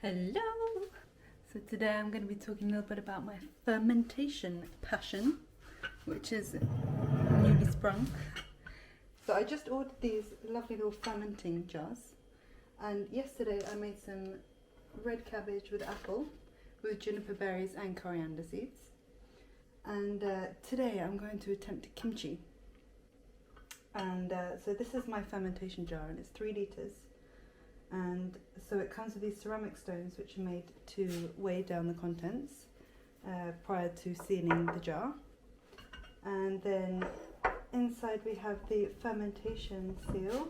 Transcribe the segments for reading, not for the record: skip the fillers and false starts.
Hello! So today I'm going to be talking a little bit about my fermentation passion, which is newly sprung. So I just ordered these lovely little fermenting jars, and yesterday I made some red cabbage with apple, with juniper berries and coriander seeds. And today I'm going to attempt kimchi. And so this is my fermentation jar, and it's 3 litres. And so it comes with these ceramic stones which are made to weigh down the contents prior to sealing the jar. And then inside we have the fermentation seal,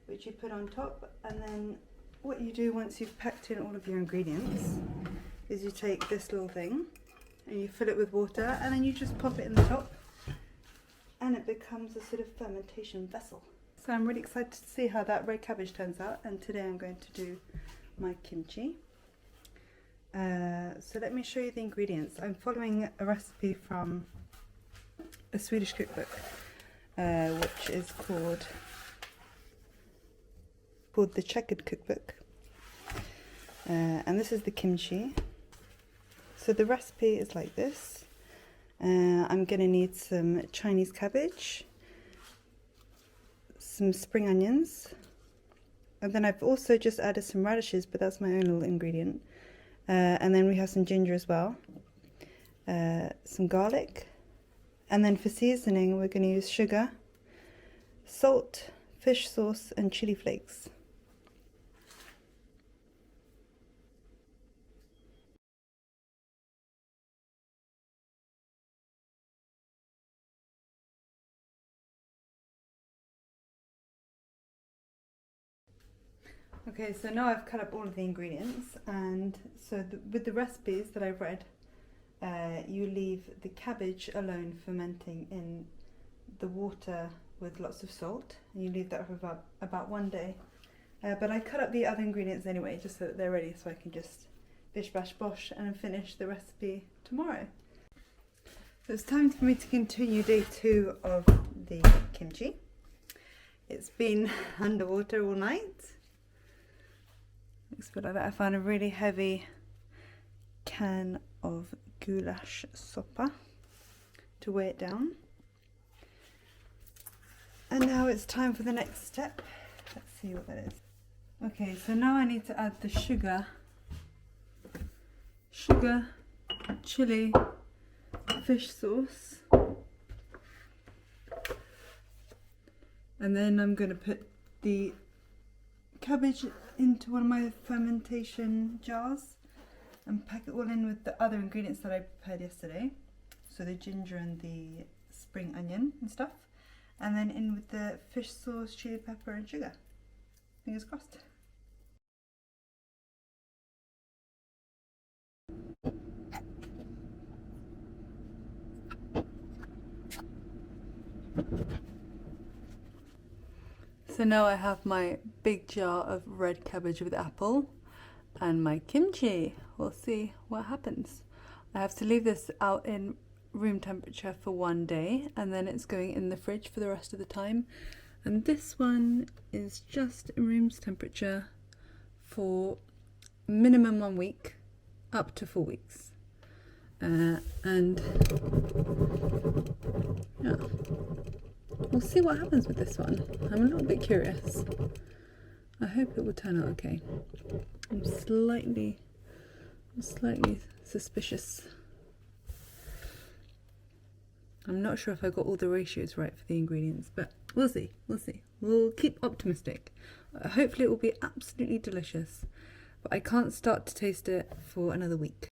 which you put on top. And then what you do once you've packed in all of your ingredients is you take this little thing and you fill it with water, and then you just pop it in the top and it becomes a sort of fermentation vessel. So I'm really excited to see how that red cabbage turns out, and today I'm going to do my kimchi. So let me show you the ingredients. I'm following a recipe from a Swedish cookbook, which is called the Checkered Cookbook. And this is the kimchi. So the recipe is like this. I'm going to need some Chinese cabbage, some spring onions, and then I've also just added some radishes, but that's my own little ingredient. And then we have some ginger as well, some garlic, and then for seasoning we're going to use sugar, salt, fish sauce and chili flakes. Okay, so now I've cut up all of the ingredients, and so with the recipes that I've read, you leave the cabbage alone fermenting in the water with lots of salt, and you leave that for about 1 day. But I cut up the other ingredients anyway, just so that they're ready, so I can just bish bash bosh and finish the recipe tomorrow. So it's time for me to continue day 2 of the kimchi. It's been underwater all night. Looks a bit like that. I found a really heavy can of goulash soppa to weigh it down. And now it's time for the next step. Let's see what that is. Okay, so now I need to add the sugar, chili, fish sauce, and then I'm going to put the cabbage into one of my fermentation jars and pack it all in with the other ingredients that I prepared yesterday, so the ginger and the spring onion and stuff, and then in with the fish sauce, chili pepper and sugar. Fingers crossed. So now I have my big jar of red cabbage with apple and my kimchi. We'll see what happens. I have to leave this out in room temperature for 1 day, and then it's going in the fridge for the rest of the time. And this one is just in room temperature for minimum 1 week, up to 4 weeks. And yeah. We'll see what happens with this one. I'm a little bit curious. I hope it will turn out okay. I'm slightly suspicious. I'm not sure if I got all the ratios right for the ingredients, but we'll see. We'll keep optimistic. Hopefully it will be absolutely delicious, but I can't start to taste it for another week.